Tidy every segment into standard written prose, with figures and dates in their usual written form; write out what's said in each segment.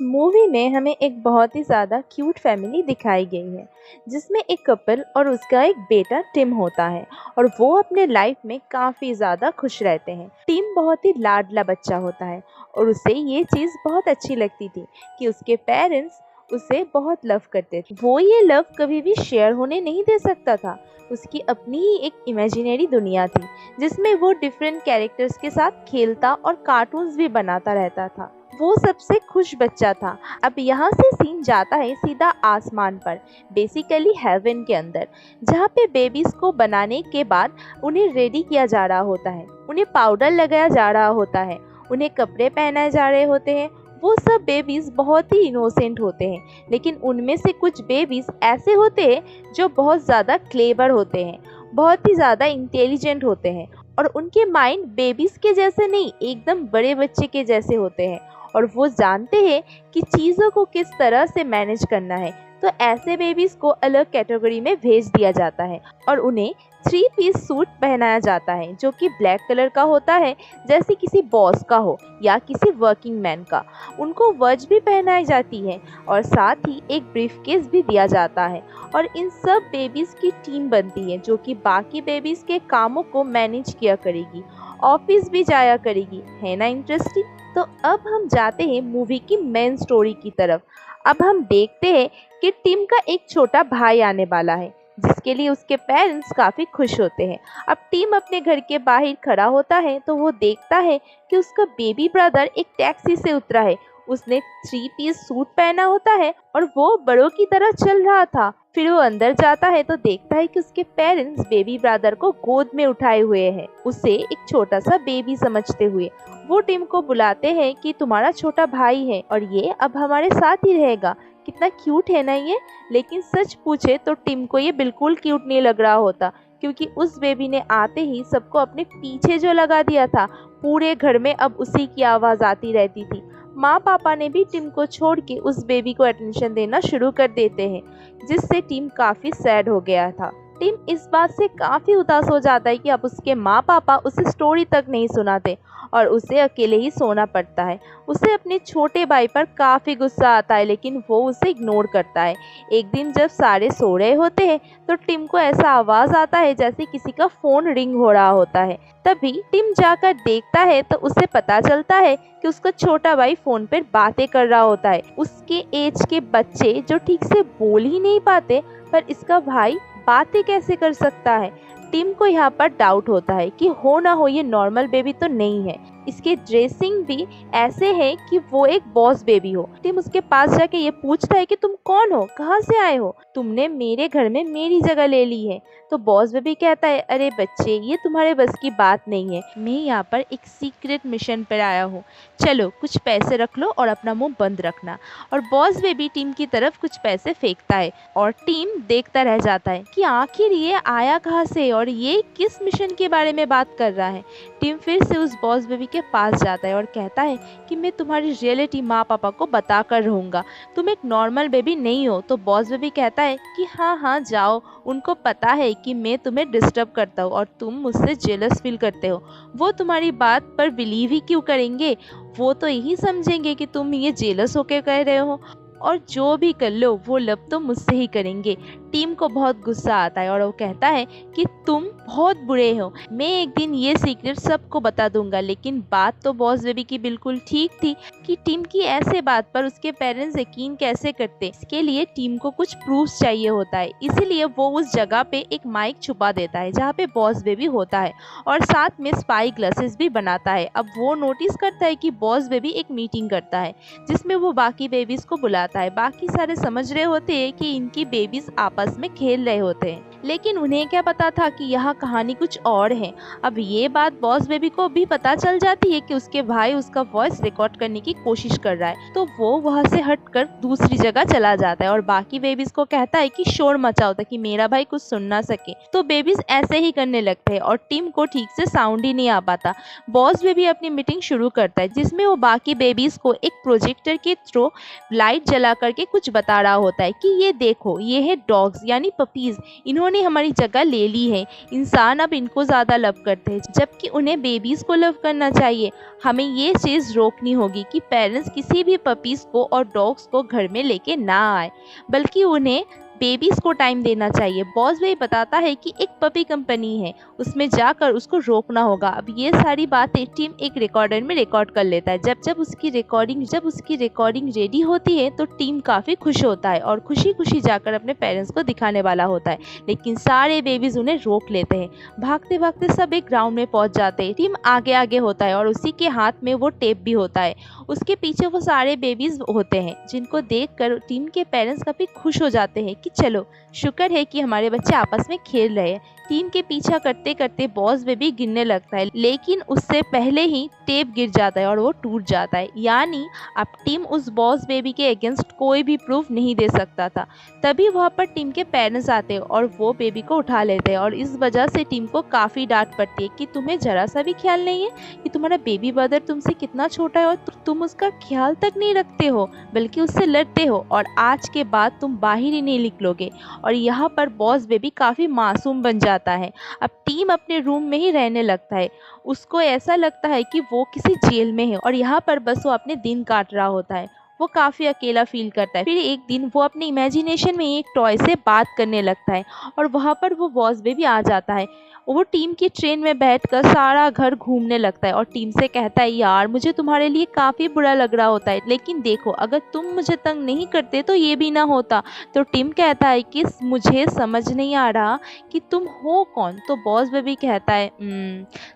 Movie में हमें एक बहुत ही ज़्यादा क्यूट फैमिली दिखाई गई है, जिसमें एक कपल और उसका एक बेटा टिम होता है और वो अपने लाइफ में काफ़ी ज़्यादा खुश रहते हैं। टिम बहुत ही लाडला बच्चा होता है और उसे ये चीज़ बहुत अच्छी लगती थी कि उसके पेरेंट्स उसे बहुत लव करते थे। वो ये लव कभी भी शेयर होने नहीं दे सकता था। उसकी अपनी ही एक इमेजिनरी दुनिया थी, जिसमें वो डिफरेंट कैरेक्टर्स के साथ खेलता और कार्टून्स भी बनाता रहता था। वो सबसे खुश बच्चा था। अब यहाँ से सीन जाता है सीधा आसमान पर, बेसिकली हेवन के अंदर, जहाँ पे बेबीज को बनाने के बाद उन्हें रेडी किया जा रहा होता है, उन्हें पाउडर लगाया जा रहा होता है, उन्हें कपड़े पहनाए जा रहे होते हैं। वो सब बेबीज बहुत ही इनोसेंट होते हैं, लेकिन उनमें से कुछ बेबीज ऐसे होते हैं जो बहुत ज़्यादा क्लेवर होते हैं, बहुत ही ज़्यादा इंटेलिजेंट होते हैं और उनके माइंड बेबीज के जैसे नहीं, एकदम बड़े बच्चे के जैसे होते हैं और वो जानते हैं कि चीज़ों को किस तरह से मैनेज करना है। तो ऐसे बेबीज़ को अलग कैटेगरी में भेज दिया जाता है और उन्हें 3 पीस सूट पहनाया जाता है, जो कि ब्लैक कलर का होता है, जैसे किसी बॉस का हो या किसी वर्किंग मैन का। उनको वॉच भी पहनाई जाती है और साथ ही एक ब्रीफकेस भी दिया जाता है और इन सब बेबीज़ की टीम बनती है, जो कि बाकी बेबीज़ के कामों को मैनेज किया करेगी, ऑफिस भी जाया करेगी। है ना इंटरेस्टिंग? तो अब हम जाते हैं मूवी की मेन स्टोरी की तरफ। अब हम देखते हैं कि टिम का एक छोटा भाई आने वाला है, जिसके लिए उसके पेरेंट्स काफ़ी खुश होते हैं। अब टिम अपने घर के बाहर खड़ा होता है तो वो देखता है कि उसका बेबी ब्रदर एक टैक्सी से उतरा है। उसने 3 पीस सूट पहना होता है और वो बड़ों की तरह चल रहा था। फिर वो अंदर जाता है तो देखता है कि उसके पेरेंट्स बेबी ब्रदर को गोद में उठाए हुए हैं, उसे एक छोटा सा बेबी समझते हुए। वो टिम को बुलाते हैं कि तुम्हारा छोटा भाई है और ये अब हमारे साथ ही रहेगा। कितना क्यूट है ना ये। लेकिन सच पूछे तो टिम को ये बिल्कुल क्यूट नहीं लग रहा होता, क्योंकि उस बेबी ने आते ही सबको अपने पीछे जो लगा दिया था, पूरे घर में अब उसी की आवाज़ आती रहती थी। माँ पापा ने भी टिम को छोड़ के उस बेबी को अटेंशन देना शुरू कर देते हैं, जिससे टिम काफ़ी सैड हो गया था। टिम इस बात से काफ़ी उदास हो जाता है कि अब उसके माँ पापा उसे स्टोरी तक नहीं सुनाते और उसे अकेले ही सोना पड़ता है। उसे अपने छोटे भाई पर काफ़ी गुस्सा आता है, लेकिन वो उसे इग्नोर करता है। एक दिन जब सारे सो रहे होते हैं तो टिम को ऐसा आवाज़ आता है जैसे किसी का फ़ोन रिंग हो रहा होता है। तभी टिम जाकर देखता है तो उसे पता चलता है कि उसका छोटा भाई फ़ोन पर बातें कर रहा होता है। उसके एज के बच्चे जो ठीक से बोल ही नहीं पाते, पर इसका भाई बातें कैसे कर सकता है। टिम को यहाँ पर डाउट होता है कि हो ना हो ये नॉर्मल बेबी तो नहीं है। इसके ड्रेसिंग भी ऐसे है कि वो एक बॉस बेबी हो। टिम उसके पास जाके ये पूछता है कि तुम कौन हो, कहाँ से आए हो, तुमने मेरे घर में मेरी जगह ले ली है। तो बॉस बेबी कहता है, अरे बच्चे, ये तुम्हारे बस की बात नहीं है। मैं यहाँ पर एक सीक्रेट मिशन पर आया हूँ, चलो कुछ पैसे रख लो और अपना मुंह बंद रखना। और बॉस बेबी टीम की तरफ कुछ पैसे फेंकता है और टीम देखता रह जाता है कि आखिर ये आया कहाँ से और ये किस मिशन के बारे में बात कर रहा है। टीम फिर से उस बॉस बेबी के पास जाता है और कहता है कि मैं तुम्हारी रियलिटी माँ पापा को बता कर रहूँगा, तुम एक नॉर्मल बेबी नहीं हो। तो बॉस बेबी कहता है कि हाँ हाँ जाओ, उनको पता है कि मैं तुम्हें डिस्टर्ब करता हूँ और तुम मुझसे जेलस फील करते हो। वो तुम्हारी बात पर बिलीव ही क्यों करेंगे, वो तो यही समझेंगे कि तुम ये जेलस होकर कह रहे हो, और जो भी कर लो वो लब तो मुझसे ही करेंगे। टीम को बहुत गुस्सा आता है और वो कहता है कि तुम बहुत बुरे हो, मैं एक दिन ये सीक्रेट सबको बता दूंगा। लेकिन बात तो बॉस बेबी की बिल्कुल ठीक थी कि टीम की ऐसे बात पर उसके पेरेंट्स यकीन कैसे करते। इसके लिए टीम को कुछ प्रूफ चाहिए होता है, इसीलिए वो उस जगह पे एक माइक छुपा देता है जहाँ पे बॉस बेबी होता है और साथ में स्पाई ग्लासेस भी बनाता है। अब वो नोटिस करता है कि बॉस बेबी एक मीटिंग करता है जिसमें वो बाकी बेबीज को बुलाता है। बाकी सारे समझ रहे होते हैं कि इनकी बेबीज आपस में खेल रहे होते हैं, लेकिन उन्हें क्या पता था कि यह कहानी कुछ और है। अब ये बात बॉस बेबी को भी पता चल जाती है कि उसके भाई उसका वॉइस रिकॉर्ड करने की कोशिश कर रहा है, तो वो वहाँ से हटकर दूसरी जगह चला जाता है और बाकी बेबीज को कहता है कि शोर मचाओ ताकि मेरा भाई कुछ सुन ना सके। तो बेबीज ऐसे ही करने लगते हैं और टीम को ठीक से साउंड ही नहीं आ पाता। बॉस बेबी अपनी मीटिंग शुरू करता है जिसमें वो बाकी बेबीज को एक प्रोजेक्टर के थ्रू लाइट चला करके कुछ बता रहा होता है कि ये देखो, ये है डॉग्स यानी पपीज़, इन्होंने हमारी जगह ले ली है। इंसान अब इनको ज़्यादा लव करते हैं, जबकि उन्हें बेबीज़ को लव करना चाहिए। हमें ये चीज़ रोकनी होगी कि पेरेंट्स किसी भी पपीज़ को और डॉग्स को घर में लेके ना आए, बल्कि उन्हें बेबीज़ को टाइम देना चाहिए। बॉस भाई बताता है कि एक पपी कंपनी है, उसमें जाकर उसको रोकना होगा। अब ये सारी बातें टीम एक रिकॉर्डर में रिकॉर्ड कर लेता है। जब उसकी रिकॉर्डिंग रेडी होती है तो टीम काफ़ी खुश होता है और खुशी खुशी जाकर अपने पेरेंट्स को दिखाने वाला होता है, लेकिन सारे बेबीज़ उन्हें रोक लेते हैं। भागते भागते सब एक ग्राउंड में पहुंच जाते हैं। टीम आगे आगे होता है और उसी के हाथ में वो टेप भी होता है। उसके पीछे वो सारे बेबीज़ होते हैं, जिनको देखकर टीम के पेरेंट्स काफ़ी खुश हो जाते हैं कि चलो, शुक्र है कि हमारे बच्चे आपस में खेल रहे हैं। टीम के पीछा करते करते बॉस बेबी गिरने लगता है, लेकिन उससे पहले ही टेप गिर जाता है और वो टूट जाता है। यानी अब टीम उस बॉस बेबी के अगेंस्ट कोई भी प्रूफ नहीं दे सकता था। तभी वहाँ पर टीम के पेरेंट्स आते हैं और वो बेबी को उठा लेते हैं, और इस वजह से टीम को काफ़ी डांट पड़ती है कि तुम्हें जरा सा भी ख्याल नहीं है कि तुम्हारा बेबी ब्रदर तुमसे कितना छोटा है और तुम उसका ख्याल तक नहीं रखते हो, बल्कि उससे लड़ते हो, और आज के बाद तुम बाहर ही नहीं निकलोगे। और यहाँ पर बॉस बेबी काफ़ी मासूम बन जाता है। अब टीम अपने रूम में ही रहने लगता है। उसको ऐसा लगता है कि वो किसी जेल में है और यहाँ पर बस वो अपने दिन काट रहा होता है। वो काफ़ी अकेला फील करता है। फिर एक दिन वो अपने इमेजिनेशन में एक टॉय से बात करने लगता है और वहाँ पर वो बॉस बेबी आ जाता है। वो टीम की ट्रेन में बैठकर सारा घर घूमने लगता है और टीम से कहता है, यार मुझे तुम्हारे लिए काफ़ी बुरा लग रहा होता है, लेकिन देखो अगर तुम मुझे तंग नहीं करते तो ये भी ना होता। तो टीम कहता है कि मुझे समझ नहीं आ रहा कि तुम हो कौन। तो बॉस बेबी कहता है,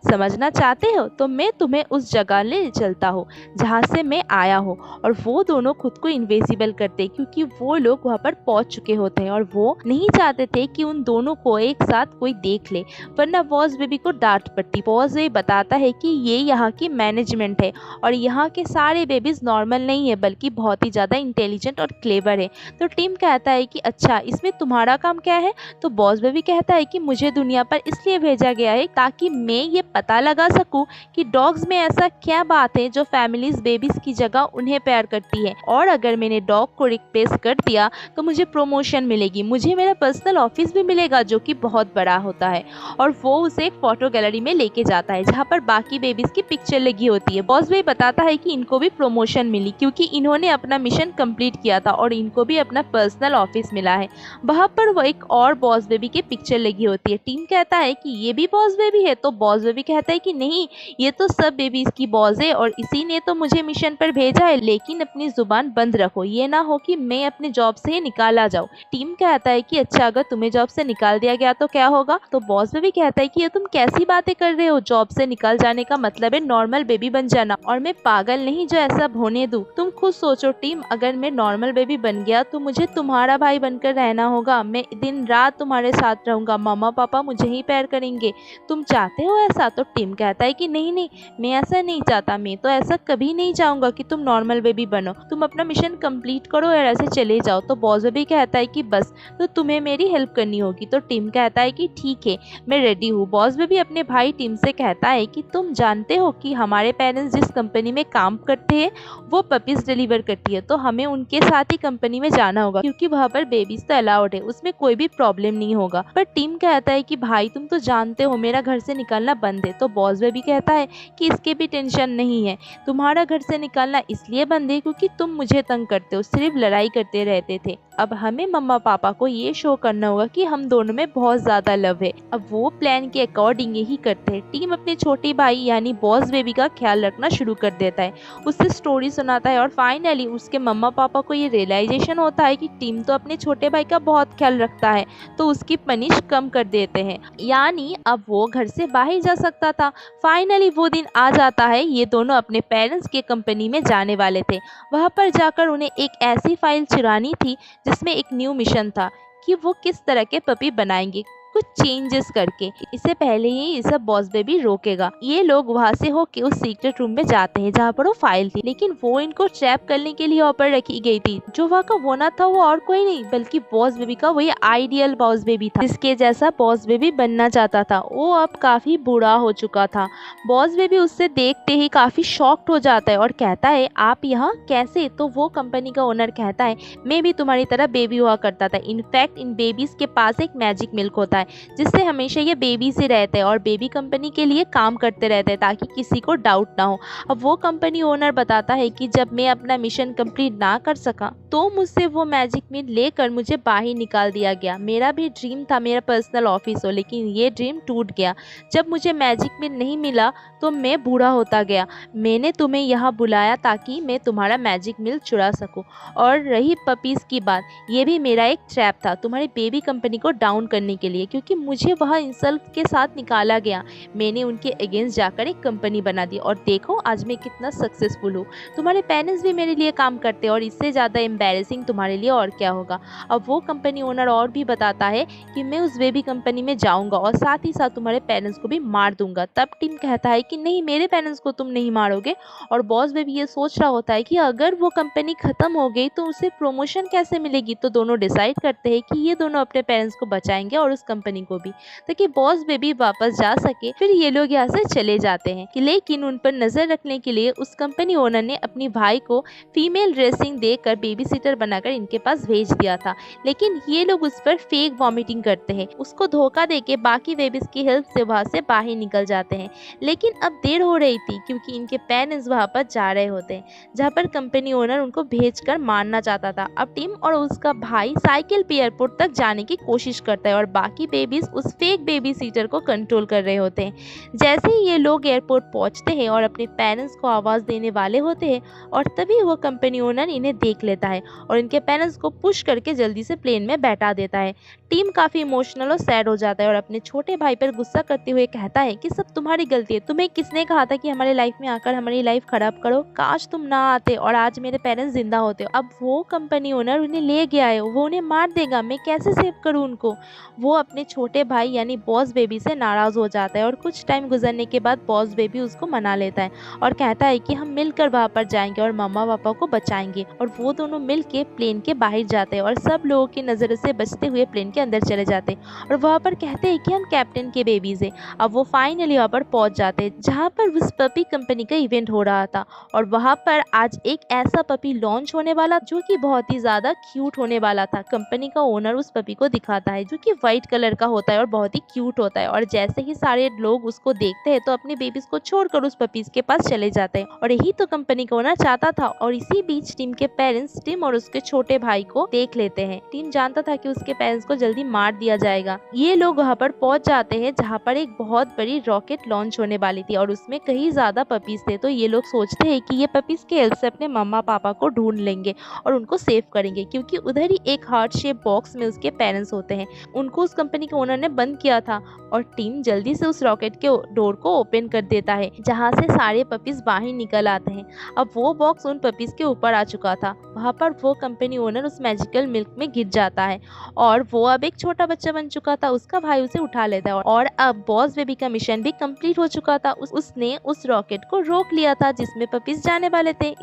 समझना चाहते हो तो मैं तुम्हें उस जगह ले चलता हूँ जहाँ से मैं आया हूँ। और वो दोनों खुद को इनविजिबल करते क्योंकि वो लोग वहाँ पर पहुँच चुके होते हैं और वो नहीं चाहते थे कि उन दोनों को एक साथ कोई देख ले, वरना बॉस बेबी को डांट पड़ती। बॉस बेबी बताता है कि ये यहाँ की मैनेजमेंट है और यहाँ के सारे बेबीज नॉर्मल नहीं है, बल्कि बहुत ही ज़्यादा इंटेलिजेंट और क्लेवर है। तो टीम कहता है कि अच्छा, इसमें तुम्हारा काम क्या है। तो बॉस बेबी कहता है कि मुझे दुनिया पर इसलिए भेजा गया है ताकि मैं ये पता लगा सकूं कि डॉग्स में ऐसा क्या बात है जो फैमिलीज बेबीज की जगह उन्हें प्यार करती है, और अगर मैंने डॉग को रिप्लेस कर दिया तो मुझे प्रमोशन मिलेगी, मुझे मेरा पर्सनल ऑफिस भी मिलेगा जो कि बहुत बड़ा होता है। और वो उसे एक फोटो गैलरी में लेके जाता है जहाँ पर बाकी बेबीज की पिक्चर लगी होती है। बॉस बेबी बताता है कि इनको भी प्रमोशन मिली क्योंकि इन्होंने अपना मिशन कंप्लीट किया था और इनको भी अपना पर्सनल ऑफिस मिला है। वहाँ पर वो एक और बॉस बेबी की पिक्चर लगी होती है। टीम कहता है कि ये भी बॉस बेबी है। तो बॉस बेबी कहता है कि नहीं, ये तो सब बेबीज की बॉस है और इसी ने तो मुझे मिशन पर भेजा है, लेकिन अपनी जुबान बंद रखो, ये ना हो कि मैं अपने जॉब से ही निकाला जाऊँ। टीम कहता है कि अच्छा, अगर तुम्हें जॉब से निकाल दिया गया तो क्या होगा। तो बॉस बेबी कहता है कि ये तुम कैसी बातें कर रहे हो, जॉब से निकाल जाने का मतलब है नॉर्मल बेबी बन जाना, और मैं पागल नहीं जो ऐसा होने दूं। तुम खुद सोचो टीम, अगर मैं नॉर्मल बेबी बन गया तो मुझे तुम्हारा भाई बनकर रहना होगा, मैं दिन रात तुम्हारे साथ रहूंगा, मम्मा पापा मुझे ही प्यार करेंगे। तुम चाहते हो ऐसा। तो टीम कहता है कि नहीं नहीं, मैं ऐसा नहीं चाहता, मैं तो ऐसा कभी नहीं चाहूंगा कि तुम नॉर्मल बेबी बनो, तुम अपना मिशन कंप्लीट करो और ऐसे चले जाओ। तो बॉस बेबी कहता है कि बस, तो तुम्हें मेरी हेल्प करनी होगी। तो टीम कहता है कि ठीक है, मैं रेडी हूँ। बॉस बेबी अपने भाई टीम से कहता है कि तुम जानते हो कि हमारे पेरेंट्स जिस कंपनी में काम करते हैं वो पपीज डिलीवर करती है, तो हमें उनके साथ ही कंपनी में जाना होगा क्योंकि वहाँ पर बेबीज तो अलाउड है, उसमें कोई भी प्रॉब्लम नहीं होगा। पर टीम कहता है कि भाई तुम तो जानते हो मेरा घर से निकलना बंद है। तो बॉस बेबी कहता है कि इसके भी टेंशन नहीं है, तुम्हारा घर से निकलना इसलिए बंद है क्योंकि तुम मुझे तंग करते हो, सिर्फ लड़ाई करते रहते थे। अब हमें मम्मा पापा को ये शो करना होगा कि हम दोनों में बहुत ज़्यादा लव है। अब वो प्लान के अकॉर्डिंग यही करते हैं। टीम अपने छोटे भाई यानी बॉस बेबी का ख्याल रखना शुरू कर देता है, उससे स्टोरी सुनाता है और फाइनली उसके मम्मा पापा को ये रियलाइजेशन होता है कि टीम तो अपने छोटे भाई का बहुत ख्याल रखता है, तो उसकी पनिश कम कर देते हैं, यानी अब वो घर से बाहर जा सकता था। फाइनली वो दिन आ जाता है, ये दोनों अपने पेरेंट्स के कंपनी में जाने वाले थे। वहाँ पर जाकर उन्हें एक ऐसी फाइल चुरानी थी जिसमें एक न्यू मिशन था कि वो किस तरह के पपी बनाएंगे। कुछ चेंजेस करके। इससे पहले ही ये सब बॉस बेबी रोकेगा। ये लोग वहाँ से होके उस सीक्रेट रूम में जाते हैं जहाँ पर वो फाइल थी, लेकिन वो इनको ट्रैप करने के लिए वहाँ पर रखी गई थी। जो वहाँ का वोनर था वो और कोई नहीं बल्कि बॉस बेबी का वही आइडियल बॉस बेबी था, जिसके जैसा बॉस बेबी बनना चाहता था। वो अब काफी बूढ़ा हो चुका था। बॉस बेबी उससे देखते ही काफी शॉक्ड हो जाता है और कहता है, आप यहाँ कैसे? तो वो कंपनी का ओनर कहता है, मैं भी तुम्हारी तरह बेबी हुआ करता था। इनफैक्ट इन बेबीज के पास एक मैजिक मिल्क होता है जिससे हमेशा ये बेबी से रहते हैं और बेबी कंपनी के लिए काम करते रहते हैं ताकि किसी को डाउट ना हो। अब वो कंपनी ओनर बताता है कि जब मैं अपना मिशन कंप्लीट ना कर सका तो मुझसे वो मैजिक मिल्क लेकर मुझे बाहर निकाल दिया गया। मेरा भी ड्रीम था मेरा पर्सनल ऑफिस हो, लेकिन ये ड्रीम टूट गया। जब मुझे मैजिक मिल्क नहीं मिला तो मैं बूढ़ा होता गया। मैंने तुम्हें यहाँ बुलाया ताकि मैं तुम्हारा मैजिक मिल्क चुरा सकूं। और रही पपीज़ की बात, ये भी मेरा एक ट्रैप था तुम्हारी बेबी कंपनी को डाउन करने के लिए, क्योंकि मुझे वह इंसल्ट के साथ निकाला गया। मैंने उनके अगेंस्ट जाकर एक कंपनी बना दी और देखो आज मैं कितना सक्सेसफुल हूँ। तुम्हारे पेरेंट्स भी मेरे लिए काम करते हैं और इससे ज़्यादा एम्बैरेसिंग तुम्हारे लिए और क्या होगा। अब वो कंपनी ओनर और भी बताता है कि मैं उस बेबी कंपनी में जाऊँगा और साथ ही साथ तुम्हारे पेरेंट्स को भी मार दूंगा। तब टिम कहता है कि नहीं, मेरे पेरेंट्स को तुम नहीं मारोगे। और बॉस बेबी ये सोच रहा होता है कि अगर वो कंपनी खत्म हो गई तो उसे प्रमोशन कैसे मिलेगी। तो दोनों डिसाइड करते हैं कि ये दोनों अपने पेरेंट्स को बचाएंगे और उस कंपनी को भी, ताकि बॉस बेबी वापस जा सके। फिर ये लोग यहाँ से चले जाते हैं लेकिन उन पर नजर रखने के लिए उस कंपनी ओनर ने अपनी भाई को फीमेल ड्रेसिंग देकर बेबी सीटर बनाकर इनके पास भेज दिया था। लेकिन ये लोग उस पर फेक वॉमिटिंग करते हैं, उसको धोखा देके बाकी बेबीज की हेल्प से वहाँ से बाहर निकल जाते हैं। लेकिन अब देर हो रही थी क्योंकि इनके पेरेंट्स वहाँ पर जा रहे होते हैं जहाँ पर कंपनी ओनर उनको भेजकर मारना चाहता था। अब टिम और उसका भाई साइकिल पे एयरपोर्ट तक जाने की कोशिश करता है और बाकी बेबीज उस फेक बेबी सीटर को कंट्रोल कर रहे होते हैं। जैसे ही ये लोग एयरपोर्ट पहुंचते हैं और अपने पेरेंट्स को आवाज़ देने वाले होते हैं और तभी वो कंपनी ओनर इन्हें देख लेता है और इनके पेरेंट्स को पुश करके जल्दी से प्लेन में बैठा देता है। टीम काफ़ी इमोशनल और सैड हो जाता है और अपने छोटे भाई पर गुस्सा करते हुए कहता है कि सब तुम्हारी गलती है। तुम्हें किसने कहा था कि हमारे लाइफ में आकर हमारी लाइफ खराब करो? काश तुम ना आते और आज मेरे पेरेंट्स जिंदा होते। अब वो कंपनी ओनर उन्हें ले गया है, वो उन्हें मार देगा, मैं कैसे सेव करूँ उनको? वो अपने छोटे भाई यानी बॉस बेबी से नाराज़ हो जाता है और कुछ टाइम गुजरने के बाद बॉस बेबी उसको मना लेता है और कहता है कि हम मिलकर वहाँ पर जाएंगे और मम्मा पापा को बचाएंगे। और वो दोनों मिल के प्लेन के बाहर जाते हैं और सब लोगों की नज़र से बचते हुए प्लेन के अंदर चले जाते हैं और वहाँ पर कहते हैं कि हम कैप्टन के बेबीज हैं। अब वो फाइनली वहाँ पर पहुँच जाते हैं जहाँ पर उस पपी कंपनी का इवेंट हो रहा था और वहाँ पर आज एक ऐसा पपी लॉन्च होने वाला जो कि बहुत ही ज़्यादा क्यूट होने वाला था। कंपनी का ओनर उस पपी को दिखाता है जो कि व्हाइट कलर का होता है और बहुत ही क्यूट होता है और जैसे ही सारे लोग उसको देखते हैं तो अपने बेबीज को छोड़कर उस पपीज के पास चले जाते हैं और यही तो कंपनी का ओनर चाहता था। और इसी बीच टीम के पेरेंट्स टिम और उसके छोटे भाई को देख लेते हैं। टिम जानता था कि उसके पेरेंट्स को जल्दी मार दिया जाएगा। ये लोग वहाँ पर पहुंच जाते हैं जहाँ पर एक बहुत बड़ी रॉकेट लॉन्च होने वाली थी और उसमें कई ज्यादा पपीज थे। तो ये लोग सोचते हैं कि ये पपीज के हेल्प से अपने मम्मा पापा को ढूंढ लेंगे और उनको सेव करेंगे, क्योंकि उधर ही एक हार्ट शेप बॉक्स में उसके पेरेंट्स होते हैं। उनको उस कंपनी के ओनर ने बंद किया था और टीम जल्दी से उस रॉकेट के डोर को ओपन कर देता है जहाँ से सारे पपीज बाहर निकल आते हैं। अब वो बॉक्स उन पपीज के ऊपर आ चुका था। वहाँ पर वो कंपनी ओनर उस मैजिकल मिल्क में गिर जाता है और वो अब एक छोटा बच्चा बन चुका था। उसका भाई उसे उठा लेता है और अब बॉस बेबी का मिशन भी कंप्लीट हो चुका था। उसने उस रॉकेट को रोक लिया था जिसमें पपीज जाने वाले थे,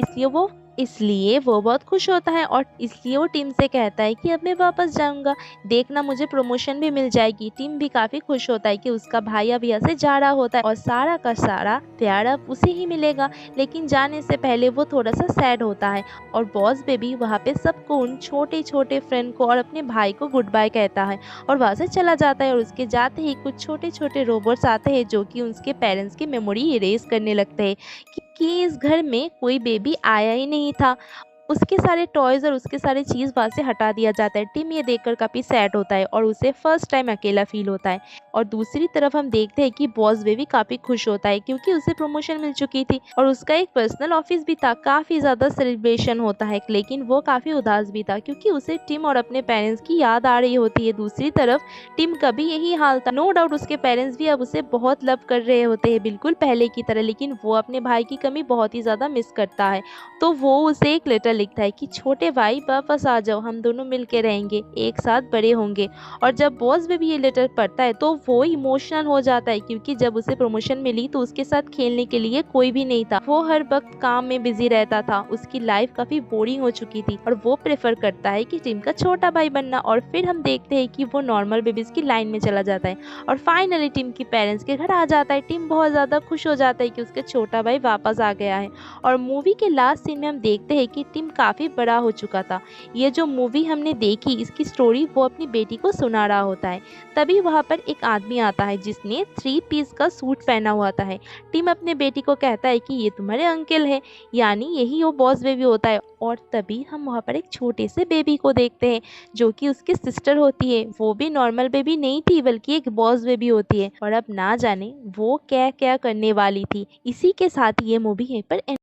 इसलिए वो बहुत खुश होता है और इसलिए वो टीम से कहता है कि अब मैं वापस जाऊंगा, देखना मुझे प्रमोशन भी मिल जाएगी। टीम भी काफी खुश होता है कि उसका भाई अब यहाँ से जा रहा होता है और सारा का सारा प्यार अब उसे ही मिलेगा। लेकिन जाने से पहले वो थोड़ा सा सैड होता है और बॉस बेबी वहाँ पे सबको, उन छोटे छोटे फ्रेंड को और अपने भाई को गुड बाय कहता है और वहाँ से चला जाता है। और उसके जाते ही कुछ छोटे छोटे रोबोट्स आते हैं जो कि उसके पेरेंट्स की मेमोरी इरेज करने लगते हैं कि इस घर में कोई बेबी आया ही नहीं था। उसके सारे टॉयज और उसके सारे चीज़ वहाँ से हटा दिया जाता है। टिम ये देखकर काफ़ी सैड होता है और उसे फर्स्ट टाइम अकेला फील होता है। और दूसरी तरफ हम देखते हैं कि बॉस बेबी काफ़ी खुश होता है क्योंकि उसे प्रमोशन मिल चुकी थी और उसका एक पर्सनल ऑफिस भी था। काफ़ी ज़्यादा सेलिब्रेशन होता है, लेकिन वो काफ़ी उदास भी था क्योंकि उसे टिम और अपने पेरेंट्स की याद आ रही होती है। दूसरी तरफ टिम का भी यही हाल था। नो डाउट उसके पेरेंट्स भी अब उसे बहुत लव कर रहे होते हैं, बिल्कुल पहले की तरह, लेकिन वो अपने भाई की कमी बहुत ही ज़्यादा मिस करता है। तो वो उसे एक लेटर लिखता है कि छोटे भाई वापस आ जाओ, हम दोनों मिलके रहेंगे, एक साथ बड़े होंगे। और जब बॉस बेबी ये लेटर पढ़ता है तो वो इमोशनल हो जाता है, क्योंकि जब उसे प्रमोशन मिली तो उसके साथ खेलने के लिए कोई भी नहीं था। वो हर वक्त काम में बिजी रहता था, उसकी लाइफ काफी बोरिंग हो चुकी थी और वो प्रेफर करता है कि टिम का छोटा भाई बनना। और फिर हम देखते हैं कि वो नॉर्मल बेबीज की लाइन में चला जाता है और फाइनली टिम की पेरेंट्स के घर आ जाता है। टिम बहुत ज़्यादा खुश हो जाता है कि उसका छोटा भाई वापस आ गया है। और मूवी के लास्ट सीन में हम देखते हैं कि टिम काफ़ी बड़ा हो चुका था। ये जो मूवी हमने देखी, इसकी स्टोरी वो अपनी बेटी को सुना रहा होता है। तभी वहाँ पर एक आदमी आता है जिसने 3 पीस का सूट पहना हुआ था है। टिम अपने बेटी को कहता है कि ये तुम्हारे अंकल है, यानी यही वो बॉस बेबी होता है। और तभी हम वहाँ पर एक छोटे से बेबी को देखते हैं जो कि उसकी सिस्टर होती है। वो भी नॉर्मल बेबी नहीं थी बल्कि एक बॉस बेबी होती है। और अब ना जाने वो क्या क्या करने वाली थी। इसी के साथ ये मूवी यहीं पर